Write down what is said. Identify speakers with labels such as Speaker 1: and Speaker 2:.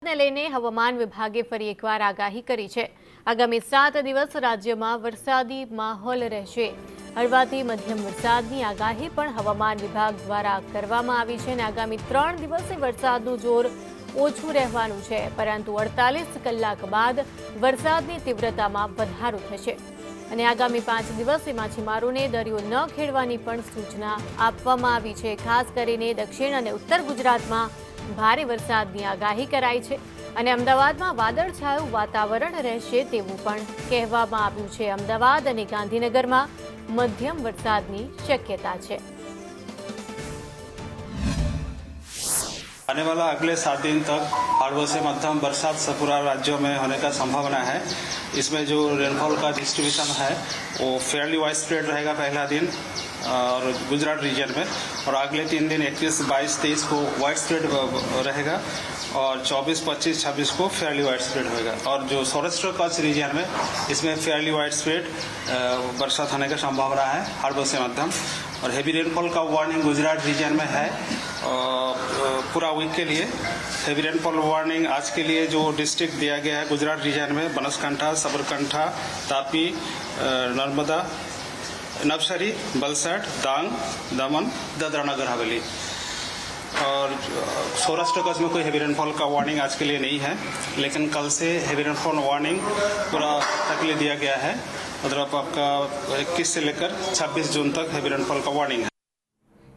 Speaker 1: વરસાદને લઈને હવામાન વિભાગે ફરી એકવાર આગાહી કરી છે। આગામી 7 દિવસ રાજ્યમાં વરસાદી માહોલ રહેશે। હળવાથી મધ્યમ વરસાદની આગાહી પણ હવામાન વિભાગ દ્વારા કરવામાં આવી છે અને આગામી 3 દિવસે વરસાદનું જોર ઓછું રહેવાનું છે, પરંતુ 48 કલાક બાદ વરસાદની તીવ્રતામાં વધારો થશે અને આગામી 5 દિવસે માછીમારોને દરિયો ન ખેડવાની પણ સૂચના આપવામાં આવી છે। ખાસ કરીને દક્ષિણ અને ઉત્તર ગુજરાતમાં ભારે વરસાદની આગાહી કરાઈ છે અને અમદાવાદમાં વાદળછાયું વાતાવરણ રહેશે તેવું પણ કહેવામાં આવ્યું છે। અમદાવાદ અને ગાંધીનગરમાં મધ્યમ વરસાદની શક્યતા છે।
Speaker 2: आने वाला अगले 7 दिन तक हल्के से मध्यम बरसात पूरा राज्यों में होने का संभावना है। इसमें जो रेनफॉल का डिस्ट्रीब्यूशन है वो फेयरली वाइड स्प्रेड रहेगा पहला दिन और गुजरात रीजन में, और अगले 3 दिन 21, 22, 23 को वाइड स्प्रेड रहेगा और 24, 25, 26 को फेयरली वाइड स्प्रेड होगा। और जो सौराष्ट्र कच्छ रीजन में इसमें फेयरली वाइड स्प्रेड बरसात होने का संभावना है हल्के से मध्यम, और हेवी रेनफॉल का वार्निंग गुजरात रीजन में है पूरा वीक के लिए। हेवी रेनफॉल वार्निंग आज के लिए जो डिस्ट्रिक्ट दिया गया है गुजरात रीजन में बनासकांठा, साबरकांठा, तापी, नर्मदा, नवसारी, वलसाड, डांग, दमन, दादरा नगर हवेली। और सौराष्ट्र कच्छ में कोई हेवी रेनफॉल का वार्निंग आज के लिए नहीं है, लेकिन कल से हेवी रेनफॉल वार्निंग पूरा तक लिए दिया गया है। मतलब आपका 21 से लेकर 26 जून तक हेवी रेनफॉल का वार्निंग है।